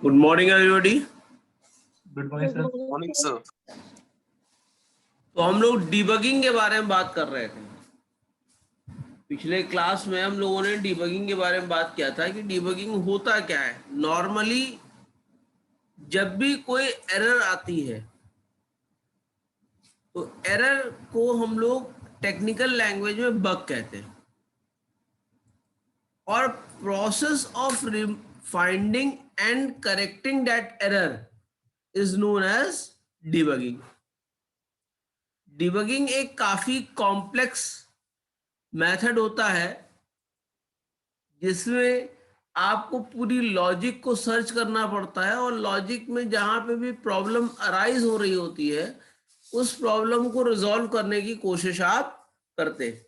Good morning everybody. Good morning sir. Morning sir. तो हम लोग डिबगिंग के बारे में बात कर रहे थे। पिछले क्लास में हम लोगों ने डिबगिंग के बारे में बात किया था कि डिबगिंग होता क्या है। नॉर्मली जब भी कोई एरर आती है तो एरर को हम लोग टेक्निकल लैंग्वेज में बग कहते हैं, और process of finding and correcting that error is known as debugging. Debugging एक काफी कॉम्प्लेक्स मेथड होता है जिसमें आपको पूरी लॉजिक को सर्च करना पड़ता है, और लॉजिक में जहां पे भी प्रॉब्लम अराइज हो रही होती है उस प्रॉब्लम को रिजॉल्व करने की कोशिश आप करते हैं।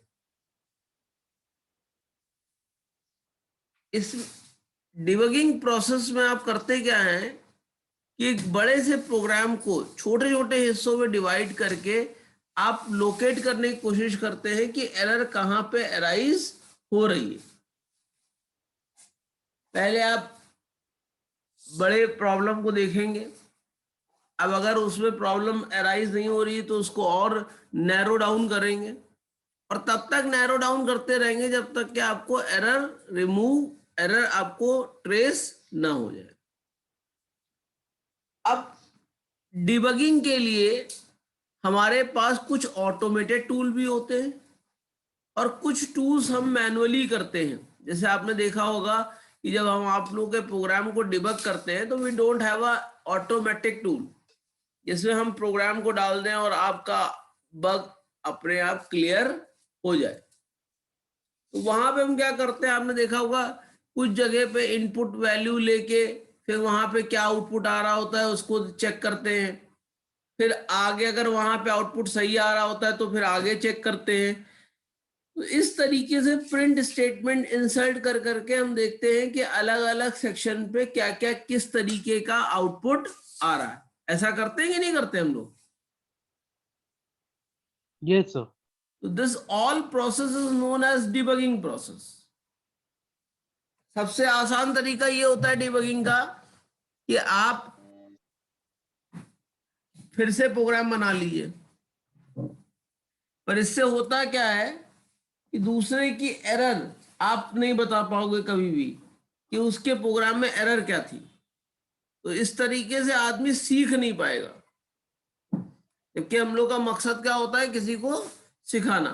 इस डिबगिंग प्रोसेस में आप करते क्या हैं कि एक बड़े से प्रोग्राम को छोटे छोटे हिस्सों में डिवाइड करके आप लोकेट करने की कोशिश करते हैं कि एरर कहां पे अराइज हो रही है। पहले आप बड़े प्रॉब्लम को देखेंगे, अब अगर उसमें प्रॉब्लम अराइज नहीं हो रही है तो उसको और नैरो डाउन करेंगे, और तब तक नैरो डाउन करते रहेंगे जब तक कि आपको एरर आपको ट्रेस ना हो जाए। अब डिबगिंग के लिए हमारे पास कुछ ऑटोमेटेड टूल भी होते हैं और कुछ टूल्स हम मैनुअली करते हैं। जैसे आपने देखा होगा कि जब हम आप लोगों के प्रोग्राम को डिबग करते हैं तो we don't have a automatic tool जिसमें हम प्रोग्राम को डाल दें और आपका बग अपने आप क्लियर हो जाए। तो वहां पे हम क्या करते हैं, आपने देखा होगा कुछ जगह पे इनपुट वैल्यू लेके फिर वहां पे क्या आउटपुट आ रहा होता है उसको चेक करते हैं, फिर आगे अगर वहां पे आउटपुट सही आ रहा होता है तो फिर आगे चेक करते हैं। तो इस तरीके से प्रिंट स्टेटमेंट इंसर्ट कर करके हम देखते हैं कि अलग अलग सेक्शन पे क्या क्या किस तरीके का आउटपुट आ रहा है। ऐसा करते हैं कि नहीं करते हम लोग? Yes sir. तो this all process is known as debugging process. सबसे आसान तरीका ये होता है डिबगिंग का कि आप फिर से प्रोग्राम बना लीजिए, पर इससे होता क्या है कि दूसरे की एरर आप नहीं बता पाओगे कभी भी कि उसके प्रोग्राम में एरर क्या थी। तो इस तरीके से आदमी सीख नहीं पाएगा, जबकि हम लोग का मकसद क्या होता है, किसी को सिखाना।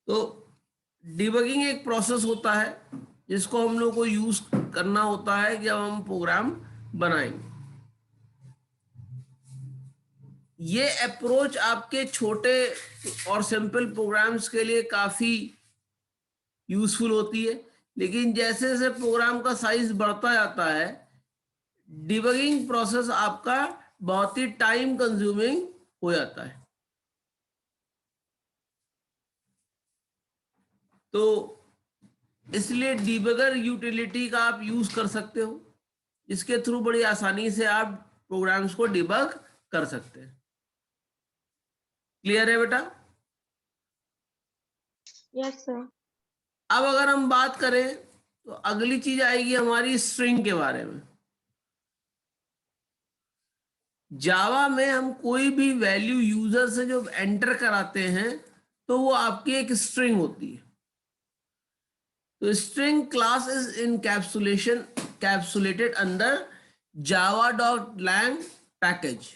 तो डिबगिंग एक प्रोसेस होता है जिसको हम लोग को यूज करना होता है जब हम प्रोग्राम बनाएंगे। ये अप्रोच आपके छोटे और सिंपल प्रोग्राम्स के लिए काफी यूजफुल होती है, लेकिन जैसे जैसे प्रोग्राम का साइज बढ़ता जाता है डिबगिंग प्रोसेस आपका बहुत ही टाइम कंज्यूमिंग हो जाता है। तो इसलिए डिबगर यूटिलिटी का आप यूज कर सकते हो, इसके थ्रू बड़ी आसानी से आप प्रोग्राम्स को डिबग कर सकते हैं। क्लियर है बेटा? Yes sir. अब अगर हम बात करें तो अगली चीज आएगी हमारी स्ट्रिंग के बारे में। जावा में हम कोई भी वैल्यू यूजर से जो एंटर कराते हैं तो वो आपकी एक स्ट्रिंग होती है। तो string class is capsulated under java.lang package.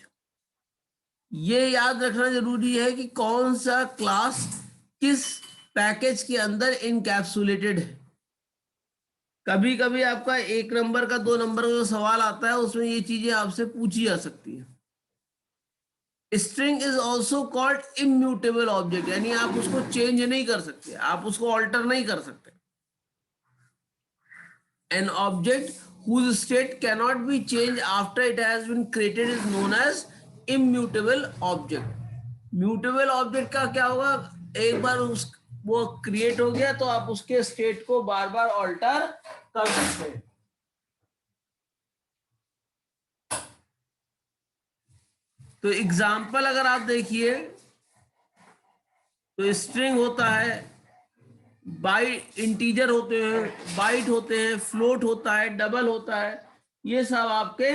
ये याद रखना जरूरी है कि कौन सा क्लास किस पैकेज के अंदर इनकैप्सुलेटेड है। कभी कभी आपका 1 नंबर का 2 नंबर का जो सवाल आता है उसमें ये चीजें आपसे पूछी जा सकती है। String is also called immutable object, यानी आप उसको चेंज नहीं कर सकते, आप उसको ऑल्टर नहीं कर सकते। An object whose state cannot be changed after it has been created is known as immutable object. Mutable object का क्या होगा, एक बार वो क्रिएट हो गया तो आप उसके स्टेट को बार बार ऑल्टर कर सकते हैं। तो एग्जाम्पल अगर आप देखिए तो स्ट्रिंग होता है बाइट इंटीजर होते हैं, बाइट होते हैं, फ्लोट होता है, डबल होता है, ये सब आपके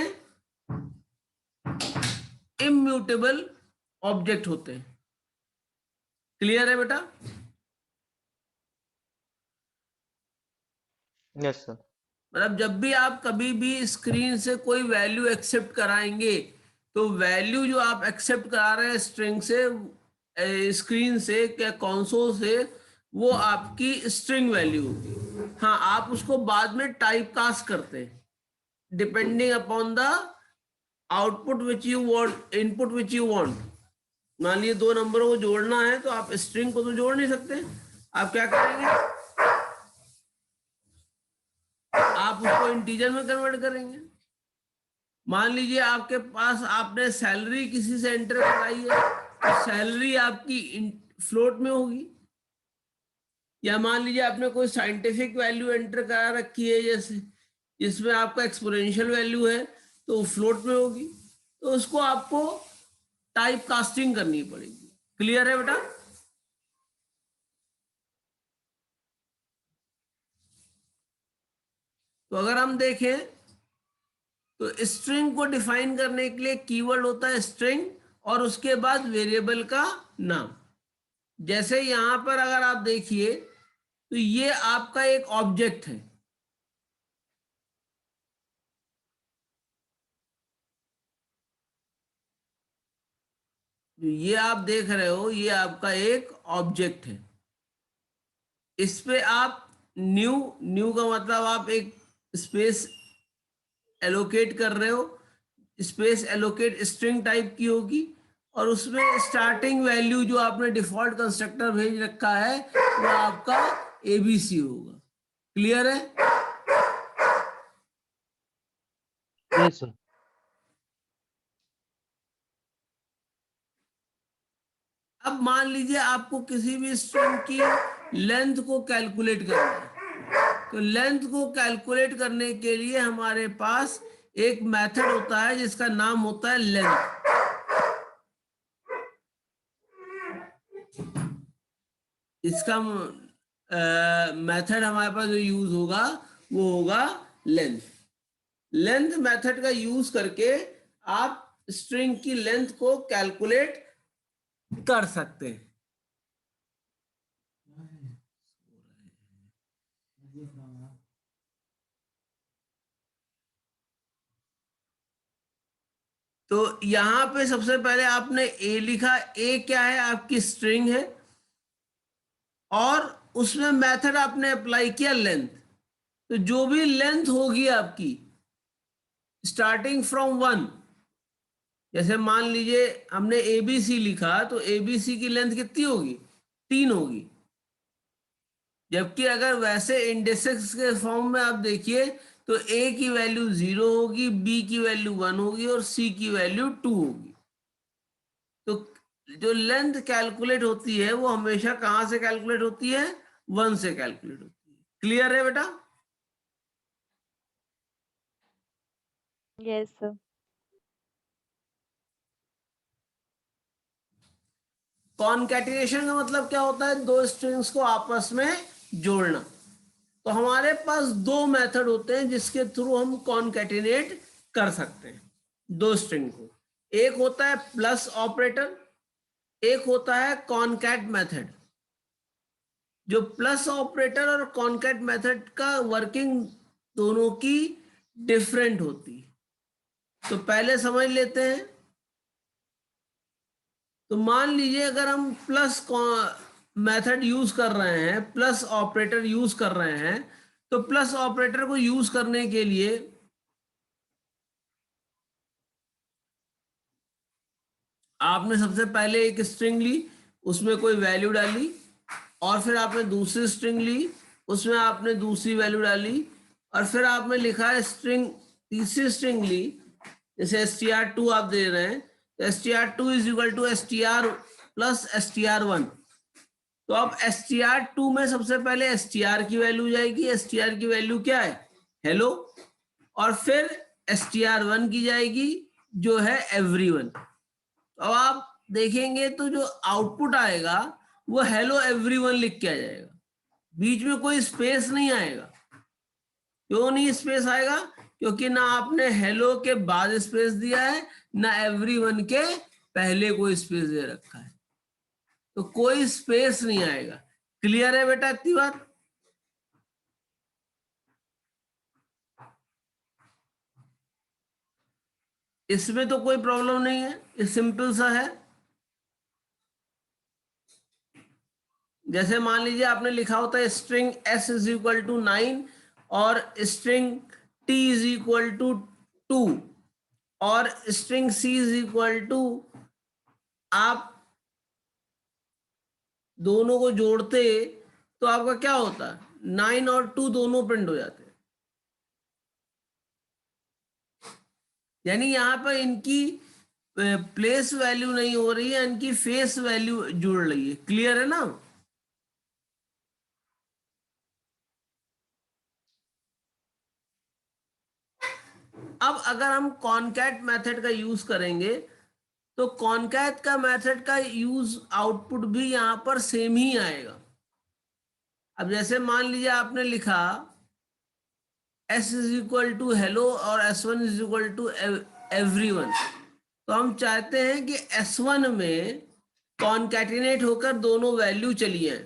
इम्यूटेबल ऑब्जेक्ट होते हैं। क्लियर है बेटा? Yes sir. मतलब जब भी आप कभी भी स्क्रीन से कोई वैल्यू एक्सेप्ट कराएंगे तो वैल्यू जो आप एक्सेप्ट करा रहे हैं स्ट्रिंग से, स्क्रीन से क्या कंसोल से, वो आपकी स्ट्रिंग वैल्यू होगी। हाँ, आप उसको बाद में टाइप कास्ट करते हैं depending upon the output which you want, input which you want. मान लीजिए 2 नंबरों को जोड़ना है तो आप स्ट्रिंग को तो जोड़ नहीं सकते, आप क्या करेंगे, आप उसको इंटीजर में कन्वर्ट करेंगे। मान लीजिए आपके पास, आपने सैलरी किसी से एंटर कराई है तो सैलरी आपकी फ्लोट में होगी, या मान लीजिए आपने कोई साइंटिफिक वैल्यू एंटर करा रखी है जैसे इसमें आपका एक्सपोनेंशियल वैल्यू है तो फ्लोट में होगी, तो उसको आपको टाइप कास्टिंग करनी पड़ेगी। क्लियर है बेटा? तो अगर हम देखें तो स्ट्रिंग को डिफाइन करने के लिए कीवर्ड होता है स्ट्रिंग और उसके बाद वेरिएबल का नाम। जैसे यहां पर अगर आप देखिए तो ये आपका एक ऑब्जेक्ट है, जो ये आप देख रहे हो ये आपका एक ऑब्जेक्ट है। इस पे आप न्यू, न्यू का मतलब आप एक स्पेस एलोकेट कर रहे हो, स्पेस एलोकेट स्ट्रिंग टाइप की होगी और उसमें स्टार्टिंग वैल्यू जो आपने डिफॉल्ट कंस्ट्रक्टर भेज रखा है वो आपका एबीसी होगा। क्लियर है? Yes, sir. अब मान लीजिए आपको किसी भी स्ट्रिंग की लेंथ को कैलकुलेट करना है, तो लेंथ को कैलकुलेट करने के लिए हमारे पास एक मेथड होता है जिसका नाम होता है लेंथ। इसका मेथड हमारे पास जो यूज होगा वो होगा लेंथ। लेंथ मेथड का यूज करके आप स्ट्रिंग की लेंथ को कैलकुलेट कर सकते हैं। तो यहां पे सबसे पहले आपने ए लिखा, ए क्या है, आपकी स्ट्रिंग है और उसमें मेथड आपने अप्लाई किया लेंथ। तो जो भी लेंथ होगी आपकी स्टार्टिंग फ्रॉम 1, जैसे मान लीजिए हमने एबीसी लिखा तो एबीसी की लेंथ कितनी होगी, 3 होगी। जबकि अगर वैसे इंडेक्सेस के फॉर्म में आप देखिए तो ए की वैल्यू 0 होगी, बी की वैल्यू 1 होगी और सी की वैल्यू 2 होगी। तो जो लेंथ कैलकुलेट होती है वो हमेशा कहां से कैलकुलेट होती है, 1 से कैलकुलेट होती है। क्लियर है बेटा? Yes sir. कॉनकैटिनेशन का मतलब क्या होता है, 2 स्ट्रिंग्स को आपस में जोड़ना। तो हमारे पास 2 मेथड होते हैं जिसके थ्रू हम कॉनकैटिनेट कर सकते हैं 2 स्ट्रिंग को। एक होता है प्लस ऑपरेटर, एक होता है कॉनकैट मेथड। जो प्लस ऑपरेटर और कॉनकैट मेथड का वर्किंग दोनों की डिफरेंट होती है। तो पहले समझ लेते हैं। तो मान लीजिए अगर हम प्लस मेथड यूज कर रहे हैं, प्लस ऑपरेटर यूज कर रहे हैं, तो प्लस ऑपरेटर को यूज करने के लिए आपने सबसे पहले एक स्ट्रिंग ली, उसमें कोई वैल्यू डाली, और फिर आपने दूसरी स्ट्रिंग ली, उसमें आपने दूसरी वैल्यू डाली, और फिर आपने लिखा है स्ट्रिंग, तीसरी स्ट्रिंग ली, जैसे str2 आप दे रहे हैं, तो str2 is equal to str plus str1। तो अब str2 में सबसे पहले str की वैल्यू जाएगी, str की वैल्यू क्या है, हेलो, और फिर str1 की जाएगी जो है एवरीवन। अब आप देखेंगे तो जो आउटपुट आएगा वो हेलो एवरीवन लिख के आ जाएगा। बीच में कोई स्पेस नहीं आएगा। क्यों नहीं स्पेस आएगा? क्योंकि ना आपने हेलो के बाद स्पेस दिया है, ना एवरीवन के पहले कोई स्पेस दे रखा है, तो कोई स्पेस नहीं आएगा। क्लियर है बेटा इतनी बात? इसमें तो कोई प्रॉब्लम नहीं है, ये सिंपल सा है। जैसे मान लीजिए आपने लिखा होता है string s is equal to 9 और string t is equal to 2 और string c is equal to, आप दोनों को जोड़ते तो आपका क्या होता है? 9 और 2 दोनों प्रिंट हो जाते हैं। यानी यहां पर इनकी प्लेस वैल्यू नहीं हो रही है, इनकी फेस वैल्यू जुड़ रही है। क्लियर है ना? अब अगर हम कॉनकैट मेथड का यूज करेंगे तो कॉनकैट का मेथड का यूज आउटपुट भी यहां पर सेम ही आएगा। अब जैसे मान लीजिए आपने लिखा s is equal to hello और s1 is equal to everyone, तो हम चाहते हैं कि s1 में कॉनकैटिनेट होकर दोनों वैल्यू चली है,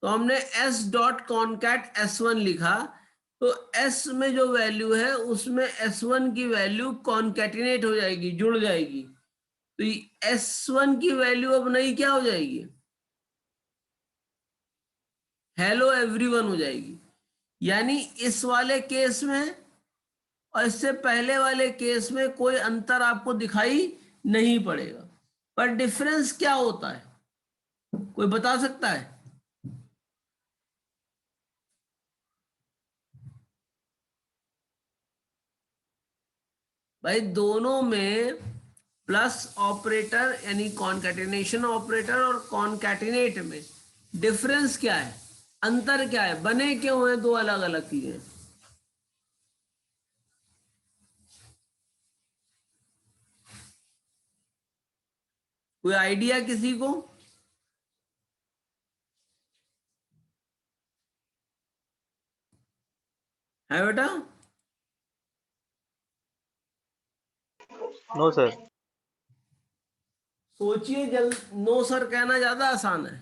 तो हमने s डॉट कॉनकैट s1 लिखा, तो s में जो वैल्यू है उसमें s1 की वैल्यू कॉनकैटिनेट हो जाएगी, जुड़ जाएगी। तो s1 की वैल्यू अब नई क्या हो जाएगी? हेलो एवरीवन हो जाएगी। यानी इस वाले केस में और इससे पहले वाले केस में कोई अंतर आपको दिखाई नहीं पड़ेगा। पर डिफरेंस क्या होता है, कोई बता सकता है? भाई दोनों में प्लस ऑपरेटर यानी कॉन्कैटिनेशन ऑपरेटर और कॉन्कैटिनेट में डिफरेंस क्या है, अंतर क्या है, बने क्यों हैं दो अलग अलग चीजें? कोई आइडिया किसी को? है बेटा? No sir. सोचिए जल्द। नो सर कहना ज्यादा आसान है।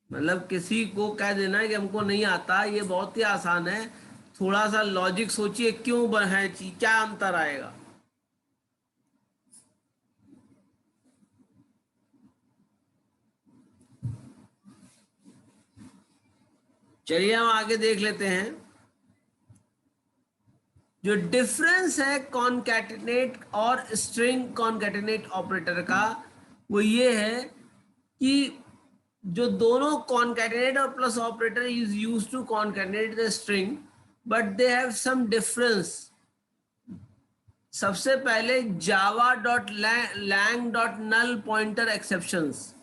मतलब किसी को कह देना है कि हमको नहीं आता, ये बहुत ही आसान है। थोड़ा सा लॉजिक सोचिए, क्यों है चीज, क्या अंतर आएगा? चलिए हम आगे देख लेते हैं। जो डिफरेंस है कॉनकैटिनेट और स्ट्रिंग कॉनकैटिनेट ऑपरेटर का, वो ये है कि जो दोनों कॉनकैटिनेट और plus operator is use to concatenate the string, but they have some difference. सबसे पहले Java dot lang dot null pointer exceptions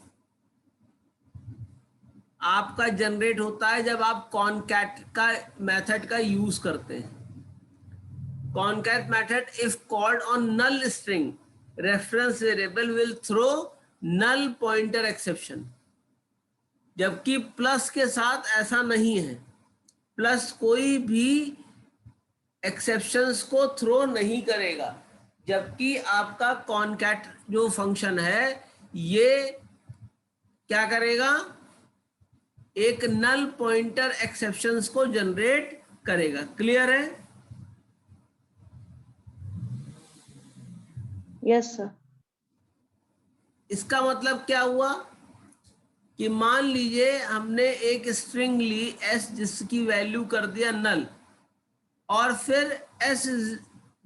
आपका जनरेट होता है जब आप कॉनकैट का मेथड का यूज करते हैं। Concat method, if called on null string, reference variable will throw null pointer exception. जबकि प्लस के साथ ऐसा नहीं है, प्लस कोई भी एक्सेप्शंस को थ्रो नहीं करेगा, जबकि आपका कॉनकैट जो फंक्शन है ये क्या करेगा? एक नल पॉइंटर एक्सेप्शंस को जनरेट करेगा। क्लियर है? Yes sir. इसका मतलब क्या हुआ कि मान लीजिए हमने एक स्ट्रिंग ली s जिसकी वैल्यू कर दिया नल, और फिर s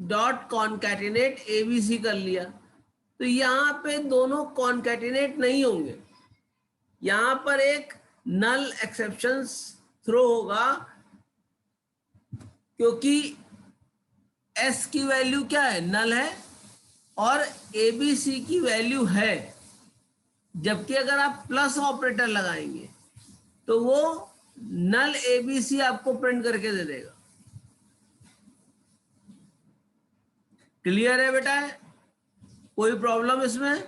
डॉट कॉनकैटिनेट एबीसी कर लिया, तो यहां पे दोनों कॉनकैटिनेट नहीं होंगे, यहां पर एक नल एक्सेप्शन थ्रो होगा, क्योंकि s की वैल्यू क्या है? नल है, और एबीसी की वैल्यू है। जबकि अगर आप प्लस ऑपरेटर लगाएंगे तो वो नल एबीसी आपको प्रिंट करके दे देगा। क्लियर है बेटा? कोई प्रॉब्लम इसमें?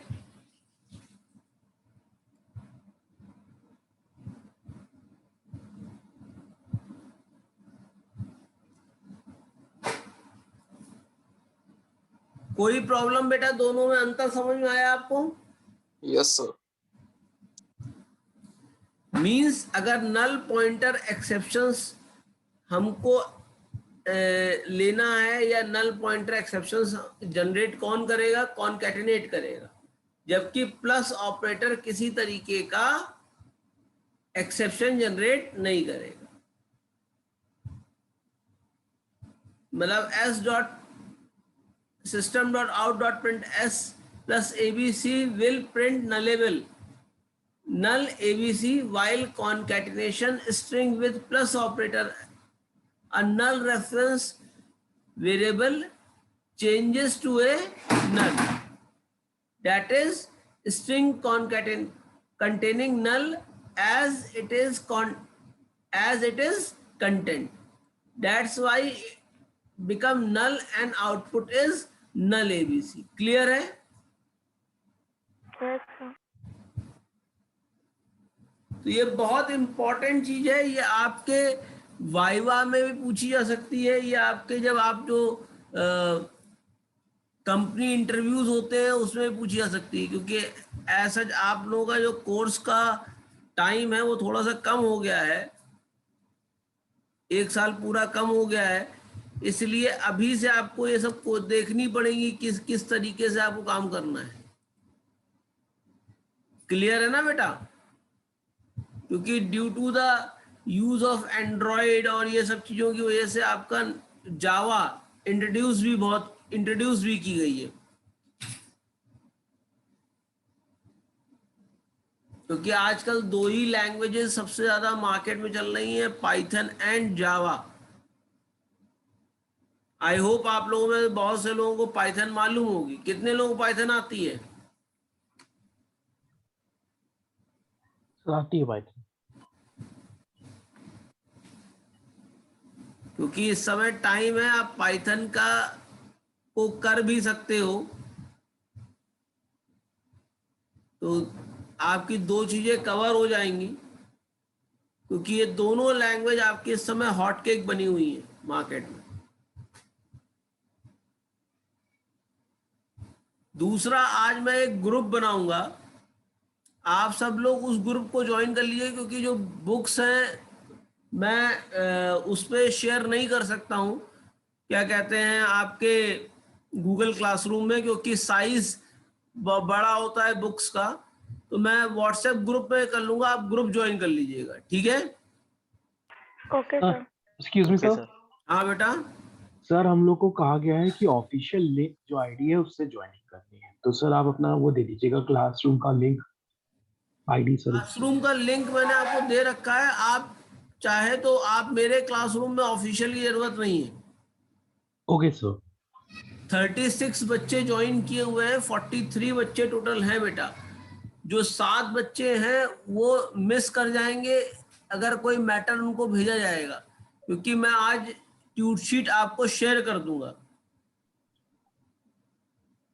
कोई प्रॉब्लम बेटा? दोनों में अंतर समझ में आया आपको? Yes sir. मींस अगर नल पॉइंटर एक्सेप्शंस हमको लेना है, या नल पॉइंटर एक्सेप्शंस जनरेट कौन करेगा? कॉनकैटिनेट करेगा। जबकि प्लस ऑपरेटर किसी तरीके का एक्सेप्शन जनरेट नहीं करेगा। मतलब s dot system dot out dot print s plus abc will print nullable null abc while concatenation string with plus operator a null reference variable changes to a null, that is string containing null as it is content. That's why become null and output is null abc. Clear है? Yes sir. तो ये बहुत important चीज है, ये आपके viva में भी पूछी जा सकती है, ये आपके जब आप जो कंपनी इंटरव्यूज होते हैं उसमें भी पूछी जा सकती है, क्योंकि ऐसा आप लोगों का जो कोर्स का टाइम है वो थोड़ा सा कम हो गया है, 1 साल पूरा कम हो गया है, इसलिए अभी से आपको ये सब को देखनी पड़ेगी किस किस तरीके से आपको काम करना है। क्लियर है ना बेटा? क्योंकि due to the use of Android और ये सब चीजों की वजह से आपका जावा इंट्रोड्यूस भी की गई है, क्योंकि आजकल 2 ही लैंग्वेजेस सबसे ज्यादा मार्केट में चल रही हैं, Python and Java. I hope आप लोगों में बहुत से लोगों को पाइथन मालूम होगी। कितने लोगों को पाइथन आती है? आती है पाइथन। क्योंकि इस समय टाइम है, आप पाइथन का को कर भी सकते हो, तो आपकी 2 चीजें कवर हो जाएंगी, क्योंकि ये दोनों लैंग्वेज आपके इस समय हॉटकेक बनी हुई है मार्केट में। दूसरा, आज मैं एक ग्रुप बनाऊंगा, आप सब लोग उस ग्रुप को ज्वाइन कर लीजिए, क्योंकि जो बुक्स हैं मैं उस पर शेयर नहीं कर सकता हूँ, क्या कहते हैं, आपके गूगल क्लासरूम में, क्योंकि साइज बड़ा होता है बुक्स का, तो मैं व्हाट्सएप ग्रुप में कर लूंगा, आप ग्रुप ज्वाइन कर लीजिएगा, ठीक है? Okay sir. Excuse me sir. हाँ बेटा। सर हम लोग को कहा गया है कि ऑफिशियल लिंक जो आईडी है उससे ज्वाइनिंग करनी है, तो सर आप अपना वो दे दीजिएगा, क्लासरूम का लिंक आईडी सर। क्लासरूम का लिंक मैंने आपको दे रखा है, आप चाहे तो आप मेरे क्लासरूम में ऑफिशियल की जरूरत नहीं है। Okay sir. 36 बच्चे ज्वाइन किए हुए हैं, 43 बच्चे टोटल हैं बेटा। जो 7 बच्चे हैं वो मिस कर जाएंगे अगर कोई मैटर उनको भेजा जाएगा, क्योंकि मैं आज ट्यूट शीट आपको शेयर कर दूंगा।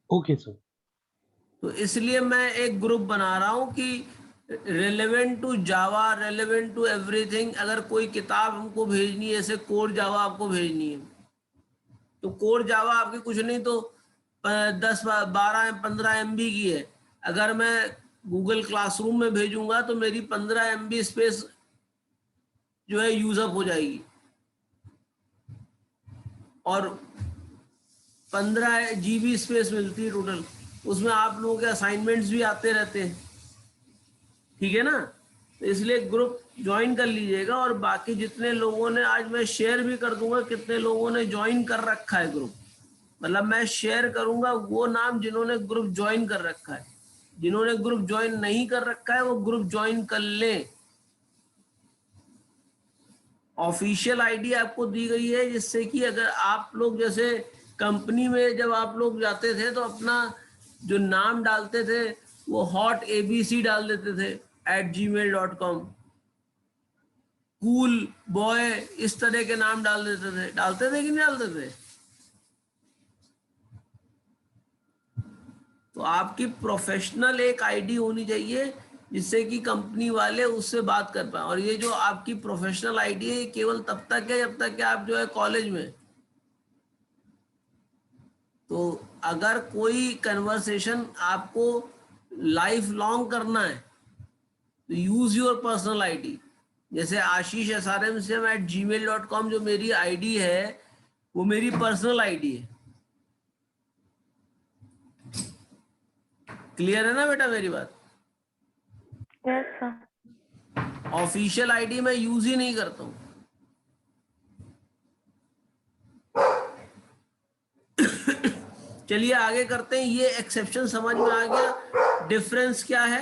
Okay sir. तो इसलिए मैं एक ग्रुप बना रहा हूं कि relevant to Java, relevant to everything, अगर कोई किताब हमको भेजनी है, जैसे कोर जावा आपको भेजनी है, तो कोर जावा आपकी कुछ नहीं तो 10, 12, 15 MB की है। अगर मैं गूगल क्लासरूम में भेजूंगा तो मेरी 15 MB स्पेस जो है यूज अप हो जाएगी, और 15 GB स्पेस मिलती है टोटल। उसमें आप लोगों के असाइनमेंट्स भी आते रहते हैं, ठीक है ना? तो इसलिए ग्रुप ज्वाइन कर लीजिएगा, और बाकी जितने लोगों ने, आज मैं शेयर भी कर दूंगा कितने लोगों ने ज्वाइन कर रखा है ग्रुप, मतलब मैं शेयर करूंगा वो नाम जिन्होंने ग्रुप ज्वाइन कर रखा है। जिन्होंने ग्रुप ज्वाइन नहीं कर रखा है वो ग्रुप ज्वाइन कर लें। ऑफिशियल आईडी आपको दी गई है, जिससे कि अगर आप लोग जैसे कंपनी में जब आप लोग जाते थे तो अपना जो नाम डालते थे वो हॉट ABC डाल देते थे @gmail.com, कूल बॉय, इस तरह के नाम डाल देते थे। डालते थे कि नहीं डालते थे? तो आपकी प्रोफेशनल एक आईडी होनी चाहिए, जिससे कि कंपनी वाले उससे बात कर पाए। और ये जो आपकी प्रोफेशनल आईडी है ये केवल तब तक है जब तक कि आप जो है कॉलेज में, तो अगर कोई कन्वर्सेशन आपको लाइफ लॉन्ग करना है तो यूज योर पर्सनल आईडी। जैसे आशीष SRMCM@gmail.com जो मेरी आईडी है वो मेरी पर्सनल आईडी है। क्लियर है ना बेटा मेरी बात? Yes sir. ऑफिशियल आईडी मैं यूज ही नहीं करता हूं। चलिए आगे करते हैं। ये एक्सेप्शन समझ में आ गया, डिफरेंस क्या है?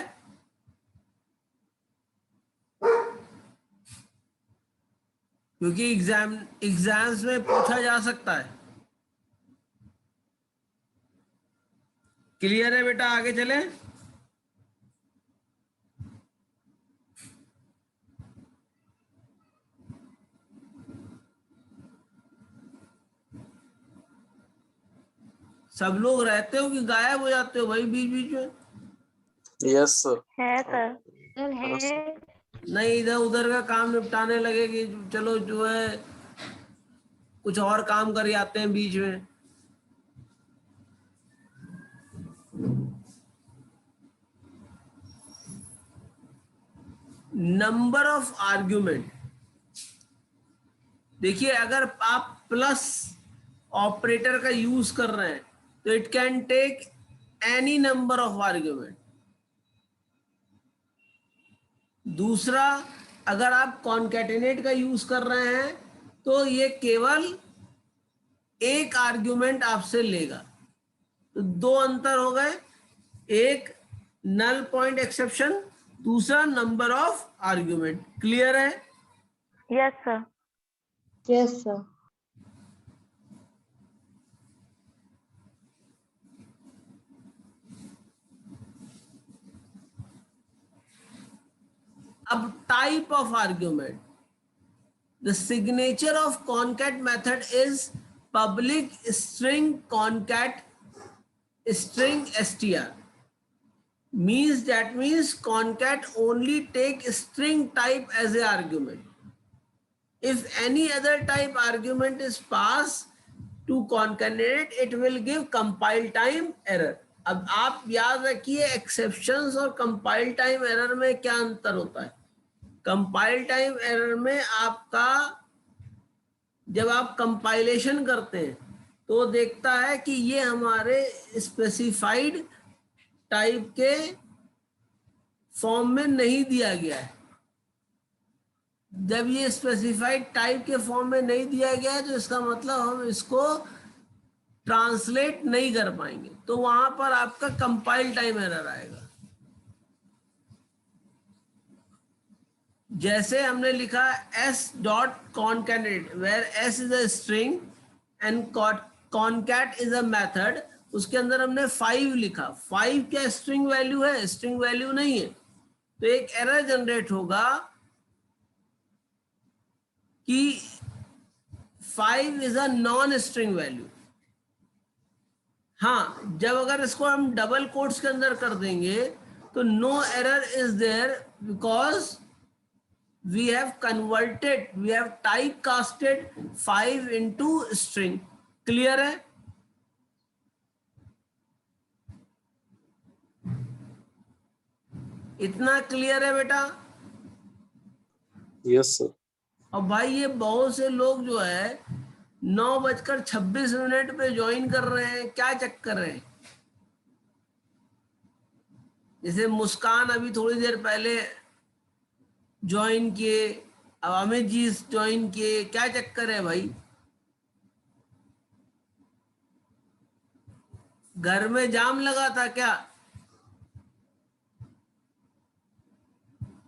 क्योंकि एग्जाम्स में पूछा जा सकता है। क्लियर है बेटा? आगे चलें। सब लोग रहते हो कि गायब हो जाते हो भाई बीच बीच में? Yes sir. है सर। है। नहीं, इधर उधर का काम निपटाने लगे कि चलो जो है कुछ और काम कर आते हैं बीच में। नंबर ऑफ आर्ग्यूमेंट, देखिए अगर आप प्लस ऑपरेटर का यूज कर रहे हैं तो it can take any number of argument. दूसरा, अगर आप कॉन्कैटिनेट का यूज कर रहे हैं तो ये केवल एक आर्ग्यूमेंट आपसे लेगा। तो दो अंतर हो गए, एक नल पॉइंट एक्सेप्शन, दूसरा नंबर ऑफ आर्ग्यूमेंट। क्लियर है? Yes sir. Yes, sir. अब type of argument, the signature of concat method is public string concat string str, means that means concat only take string type as a argument. If any other type argument is passed to concatenate, it will give compile time error. अब आप याद रखिए exceptions और compile time error में क्या अंतर होता है। कंपाइल टाइम एरर में आपका जब आप कंपाइलेशन करते हैं तो देखता है कि ये हमारे स्पेसिफाइड टाइप के फॉर्म में नहीं दिया गया है। जब ये स्पेसिफाइड टाइप के फॉर्म में नहीं दिया गया है तो इसका मतलब हम इसको ट्रांसलेट नहीं कर पाएंगे, तो वहां पर आपका कंपाइल टाइम एरर आएगा। जैसे हमने लिखा s.concatenate where s is a string and concat is a method, उसके अंदर हमने 5 लिखा। 5 क्या स्ट्रिंग वैल्यू है? स्ट्रिंग वैल्यू नहीं है। तो एक एरर जनरेट होगा कि 5 is a non string value. हाँ, जब अगर इसको हम डबल कोट्स के अंदर कर देंगे तो no error is there because we have converted, we have type casted 5 into string. Clear है? इतना क्लियर है बेटा? Yes sir. अब भाई ये बहुत से लोग जो है 9:26 पे ज्वाइन कर रहे हैं, क्या चक्कर है? जैसे मुस्कान अभी थोड़ी देर पहले ज्वाइन किए, अब अमित जी ज्वाइन किए, क्या चक्कर है भाई? घर में जाम लगा था क्या?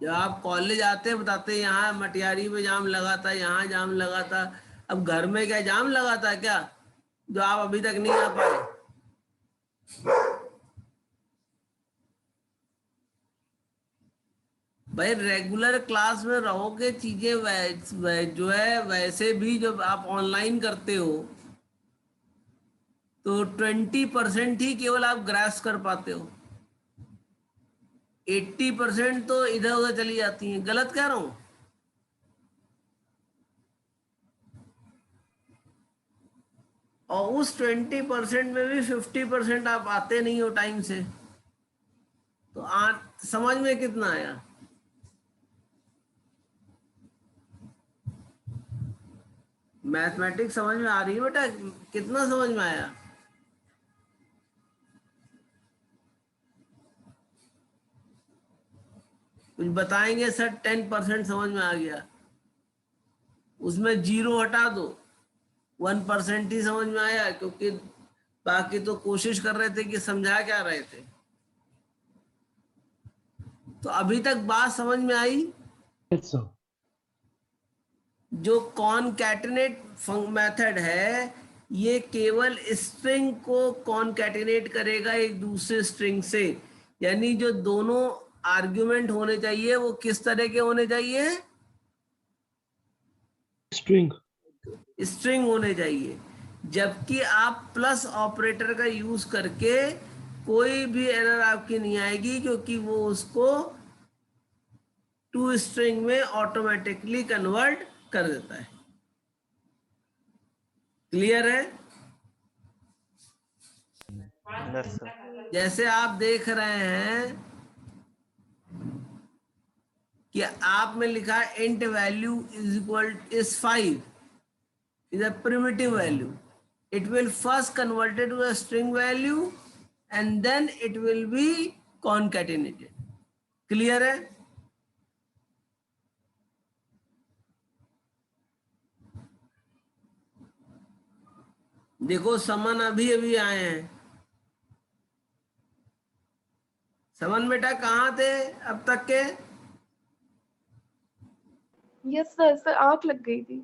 जब आप कॉलेज आते हैं बताते हैं यहाँ मटियारी में जाम लगा था, यहाँ जाम लगा था। अब घर में क्या जाम लगा था क्या जो आप अभी तक नहीं आ पाए? भाई रेगुलर क्लास में रहोगे, चीजें जो है वैसे भी जब आप ऑनलाइन करते हो तो 20% ही केवल आप ग्रास्प कर पाते हो, 80% तो इधर उधर चली जाती हैं। गलत कह रहा हूं? और उस 20% में भी 50% आप आते नहीं हो टाइम से, तो समझ में कितना आया? मैथमेटिक्स समझ में आ रही है बेटा? कितना समझ में आया? कुछ बताएंगे सर? 10% समझ में आ गया, उसमें 0 हटा दो, 1% ही समझ में आया, क्योंकि बाकी तो कोशिश कर रहे थे कि समझा क्या रहे थे। तो अभी तक बात समझ में आई? Yes sir. जो कॉनकैटिनेट मेथड है, ये केवल स्ट्रिंग को कॉनकैटिनेट करेगा एक दूसरे स्ट्रिंग से, यानी जो दोनों आर्गुमेंट होने चाहिए वो किस तरह के होने चाहिए? स्ट्रिंग। स्ट्रिंग होने चाहिए। जबकि आप प्लस ऑपरेटर का यूज करके कोई भी एरर आपकी नहीं आएगी, क्योंकि वो उसको टू स्ट्रिंग में ऑटोमेटिकली कन्वर्ट कर देता है। क्लियर है? Yes, sir. जैसे आप देख रहे हैं कि आप में लिखा है int value is 5 is a primitive value. It will first convert it to a string value and then it will be concatenated. Clear है? देखो समन अभी अभी आए हैं। समन बेटा कहाँ थे अब तक के? यस सर, सर आग लग गई थी।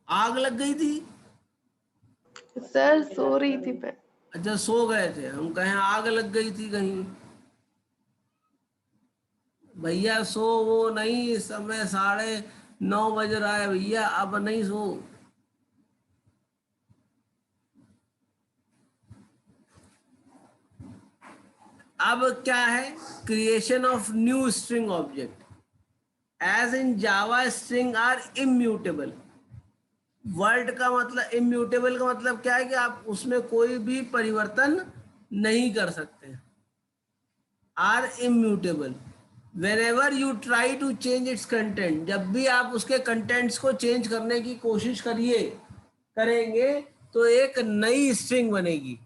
आग लग गई थी? सर सो रही थी मैं। अच्छा, सो गए थे। हम कहें आग लग गई थी कहीं। भैया सो वो नहीं, समय 9:30 बज रहा है भैया, अब नहीं सो। अब क्या है? Creation of new string object. As in Java string are immutable. Word का मतलब, इम्यूटेबल का मतलब क्या है कि आप उसमें कोई भी परिवर्तन नहीं कर सकते। Are immutable. whenever you try to change its content, जब भी आप उसके कंटेंट्स को चेंज करने की कोशिश करेंगे तो एक नई स्ट्रिंग बनेगी।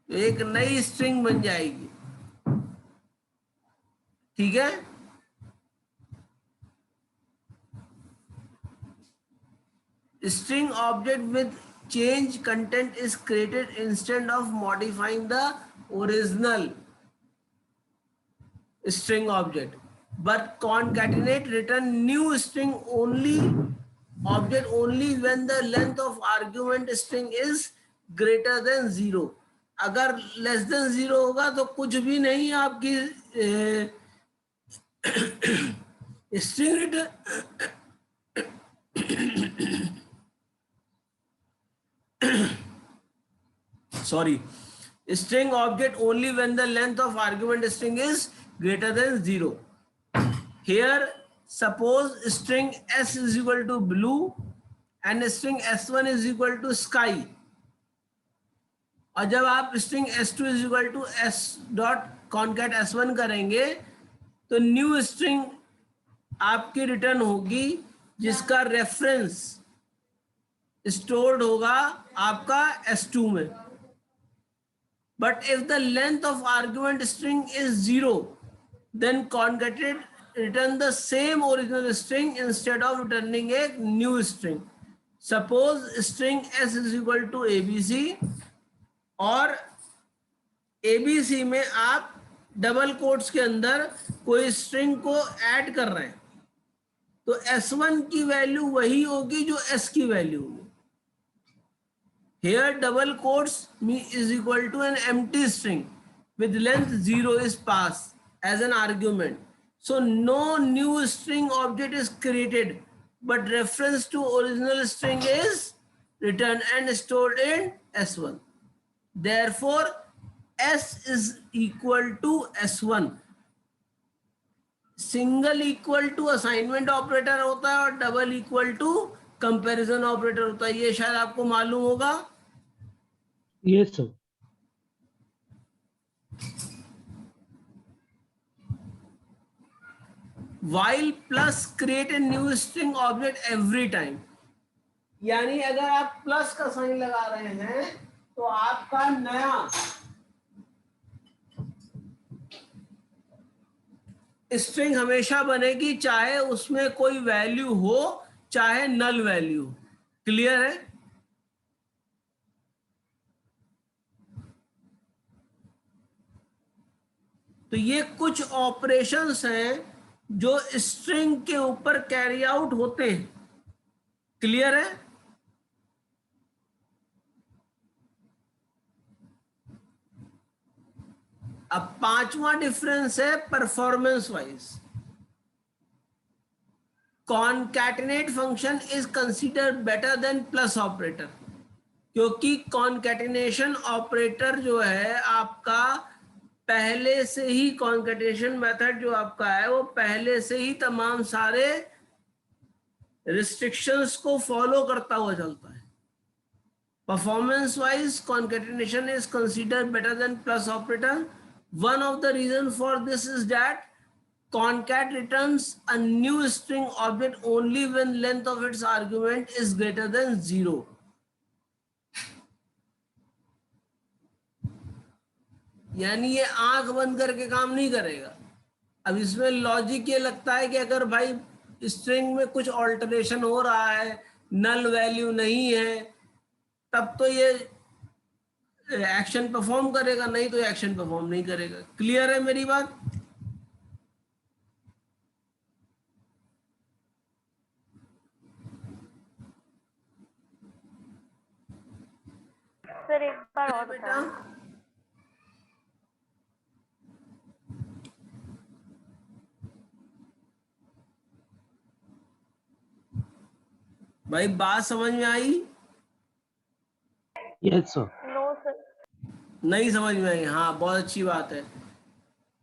एक नई स्ट्रिंग बन जाएगी। ठीक है? String object with change content is created instead of modifying the original string object, but concatenate return new string only object only when the length of argument string is greater than 0. अगर less than 0 होगा तो कुछ भी नहीं आपकी string return. Sorry, string object only when the length of argument string is greater than 0. Here suppose string s is equal to blue and string s1 is equal to sky, और जब आप string s2 is equal to s dot concat s1 करेंगे तो new string आपकी return होगी जिसका reference stored होगा आपका s2 में। But if the length of argument string is 0, then concatenate return the same original string instead of returning a new string. Suppose string s is equal to abc और abc में आप double quotes के अंदर कोई string को add कर रहे हैं, तो s1 की वैल्यू वही होगी जो s की वैल्यू होगी। Here double quotes is equal to an empty string with length 0 is passed as an argument. So no new string object is created, but reference to original string is returned and stored in S1. Therefore, S is equal to S1. Single equal to assignment operator होता है और double equal to comparison operator होता है, ये शायद आपको मालूम होगा। Yes sir. while plus create a new string object every time, यानी अगर आप प्लस का साइन लगा रहे हैं तो आपका नया स्ट्रिंग हमेशा बनेगी, चाहे उसमें कोई वैल्यू हो चाहे नल वैल्यू। क्लियर है? तो ये कुछ ऑपरेशंस हैं जो स्ट्रिंग के ऊपर कैरी आउट होते हैं। क्लियर है? अब पांचवा डिफरेंस है performance wise. Concatenate function is considered better than plus operator, क्योंकि कॉनकैटिनेशन ऑपरेटर जो है आपका पहले से ही, कॉनकैटिनेशन मेथड जो आपका है वो पहले से ही तमाम सारे रिस्ट्रिक्शंस को फॉलो करता हुआ चलता है। Performance wise concatenation is considered better than plus operator. One of the reasons for this is that concat returns a new string object only when length of its argument is greater than 0. यानी ये आंख बंद करके काम नहीं करेगा। अब इसमें लॉजिक ये लगता है कि अगर भाई स्ट्रिंग में कुछ ऑल्टरेशन हो रहा है, नल वैल्यू नहीं है, तब तो ये एक्शन परफॉर्म करेगा, नहीं तो एक्शन परफॉर्म नहीं करेगा। क्लियर है मेरी बात? सर एक बार और बेटा, बताएं। भाई बात समझ में आई? Yes sir. No sir. नहीं समझ में आई? हाँ, बहुत अच्छी बात है।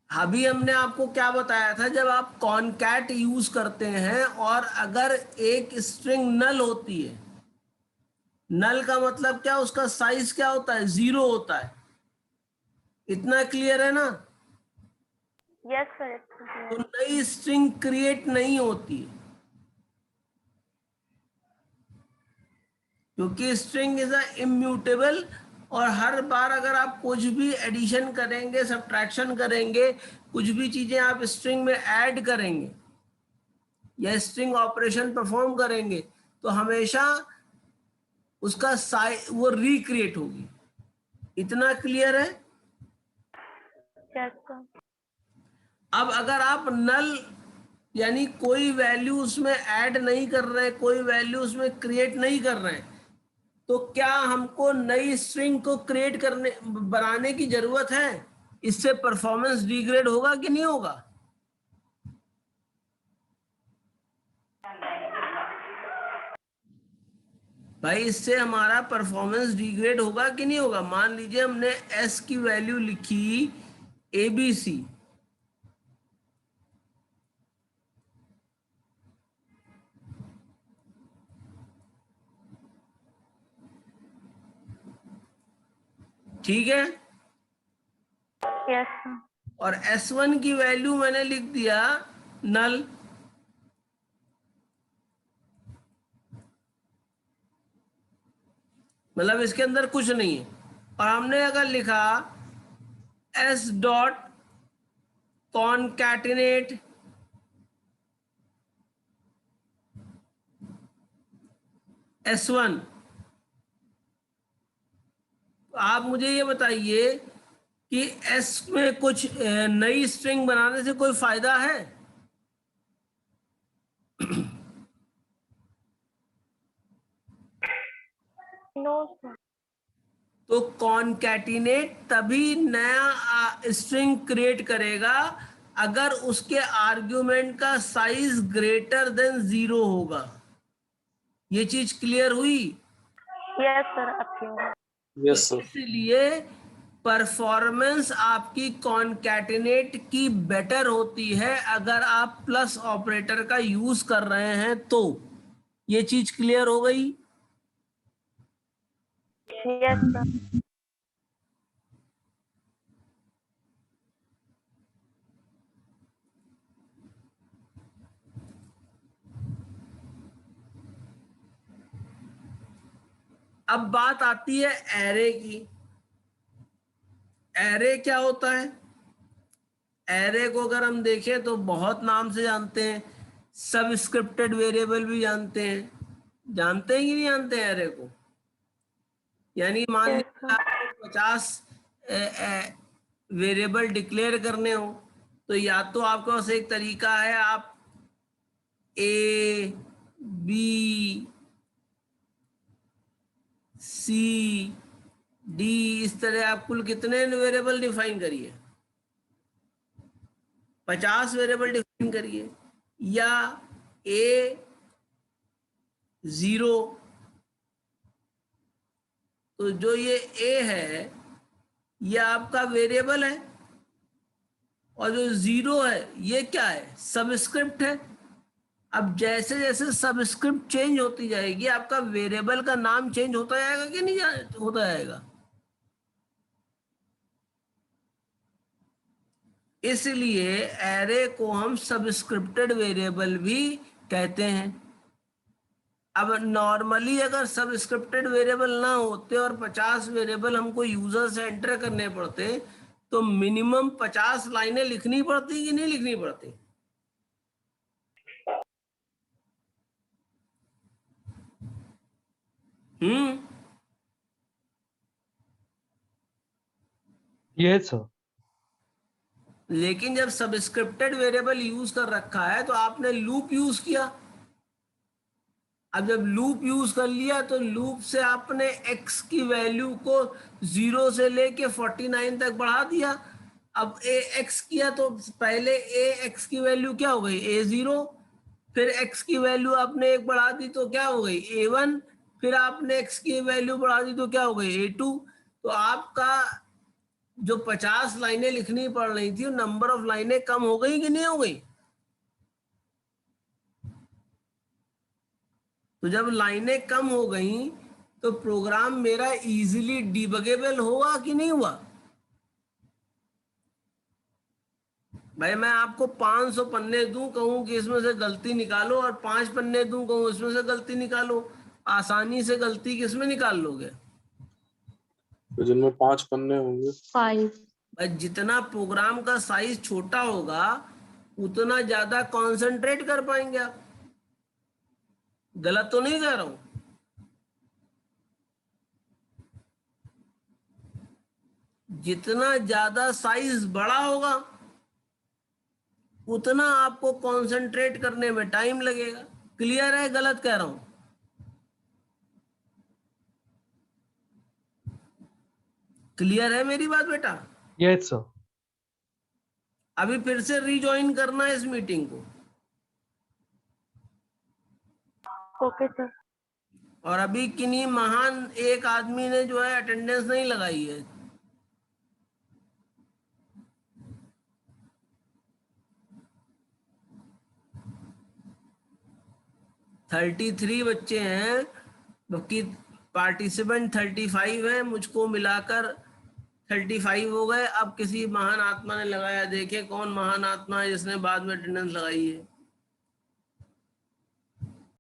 अभी हमने आपको क्या बताया था, जब आप कॉनकैट यूज करते हैं और अगर एक स्ट्रिंग नल होती है, नल का मतलब क्या, उसका साइज क्या होता है, 0 होता है। इतना क्लियर है ना? Yes sir. तो नई स्ट्रिंग क्रिएट नहीं होती, क्योंकि स्ट्रिंग इज अ इम्यूटेबल, और हर बार अगर आप कुछ भी एडिशन करेंगे, सब्ट्रैक्शन करेंगे, कुछ भी चीजें आप स्ट्रिंग में ऐड करेंगे या स्ट्रिंग ऑपरेशन परफॉर्म करेंगे, तो हमेशा उसका साइज वो रिक्रिएट होगी। इतना क्लियर है? Yes sir. अब अगर आप नल यानी कोई वैल्यू उसमें ऐड नहीं कर रहे, कोई वैल्यू उसमें क्रिएट नहीं कर रहे, तो क्या हमको नई स्ट्रिंग को क्रिएट करने बनाने की जरूरत है? इससे परफॉर्मेंस डिग्रेड होगा कि नहीं होगा? भाई इससे हमारा परफॉर्मेंस डिग्रेड होगा कि नहीं होगा? मान लीजिए हमने s की वैल्यू लिखी ABC, ठीक है, यस सर। और S1 की वैल्यू मैंने लिख दिया नल, मतलब इसके अंदर कुछ नहीं है। और हमने अगर लिखा s डॉट कॉनकैटिनेट S1, तो आप मुझे ये बताइए कि S में कुछ नई स्ट्रिंग बनाने से कोई फायदा है? No sir. तो कॉनकैटिनेट तभी नया स्ट्रिंग क्रिएट करेगा अगर उसके आर्ग्यूमेंट का साइज ग्रेटर देन 0 होगा। ये चीज क्लियर हुई? Yes sir. अब क्यों? Yes sir. इसलिए परफॉर्मेंस आपकी कॉन्कैटिनेट की बेटर होती है अगर आप प्लस ऑपरेटर का यूज कर रहे हैं तो। ये चीज क्लियर हो गई? Yes, sir. अब बात आती है एरे की। एरे क्या होता है? एरे को अगर हम देखें तो बहुत नाम से जानते हैं, सबस्क्रिप्टेड वेरिएबल भी जानते हैं। जानते हैं कि नहीं जानते हैं एरे को? यानी मान Yes, लीजिए sir. आपको 50 वेरिएबल डिक्लेयर करने हो, तो या तो आपके पास एक तरीका है, आप ए बी सी डी इस तरह आप कुल कितने वेरिएबल डिफाइन करिए, 50 वेरिएबल डिफाइन करिए, या ए 0, तो जो ये ए है ये आपका वेरिएबल है, और जो 0 है ये क्या है? सबस्क्रिप्ट है। अब जैसे जैसे सबस्क्रिप्ट चेंज होती जाएगी आपका वेरिएबल का नाम चेंज होता जाएगा कि नहीं होता जाएगा? इसलिए एरे को हम सबस्क्रिप्टेड वेरिएबल भी कहते हैं। अब नॉर्मली अगर सबस्क्रिप्टेड वेरिएबल ना होते और 50 वेरिएबल हमको यूजर से एंटर करने पड़ते तो मिनिमम 50 लाइनें लिखनी पड़ती कि नहीं लिखनी पड़ती? Yes sir. लेकिन जब सबस्क्रिप्टेड वेरिएबल यूज कर रखा है तो आपने लूप यूज किया। अब जब लूप यूज कर लिया तो लूप से आपने x की वैल्यू को 0 से लेके 49 तक बढ़ा दिया। अब ए एक्स किया तो पहले ए एक्स की वैल्यू क्या हो गई? A0, फिर x की वैल्यू आपने 1 बढ़ा दी तो क्या हो गई? A1, फिर आपने x की वैल्यू बढ़ा दी तो क्या हो गई? A2। तो आपका जो 50 लाइनें लिखनी पड़ रही थी नंबर ऑफ लाइनें कम हो गई कि नहीं हो गई? तो जब लाइनें कम हो गई तो प्रोग्राम मेरा इजीली डिबगेबल हुआ कि नहीं हुआ? भाई मैं आपको 500 पन्ने दूं, कहूं कि इसमें से गलती निकालो, और 5 पन्ने दूं, कहूं इसमें से गलती निकालो, आसानी से गलती किसमें निकाल लोगे? तो जिनमें 5 पन्ने होंगे। 5। भाई जितना प्रोग्राम का साइज छोटा होगा उतना ज्यादा कंसंट्रेट कर पाएंगे आप। गलत तो नहीं कह रहा हूं? जितना ज्यादा साइज बड़ा होगा उतना आपको कंसंट्रेट करने में टाइम लगेगा। क्लियर है? गलत कह रहा हूं? क्लियर है मेरी बात बेटा? Yes sir. अभी फिर से रीजॉइन करना है इस मीटिंग को। Okay, sir. और अभी किन्हीं महान एक आदमी ने जो है अटेंडेंस नहीं लगाई है। थर्टी 33 बच्चे हैं, बाकी पार्टिसिपेंट 35 हैं, मुझको मिलाकर 35 हो गए। अब किसी महान आत्मा ने लगाया, देखे कौन महान आत्मा है जिसने बाद में अटेंडेंस लगाई है।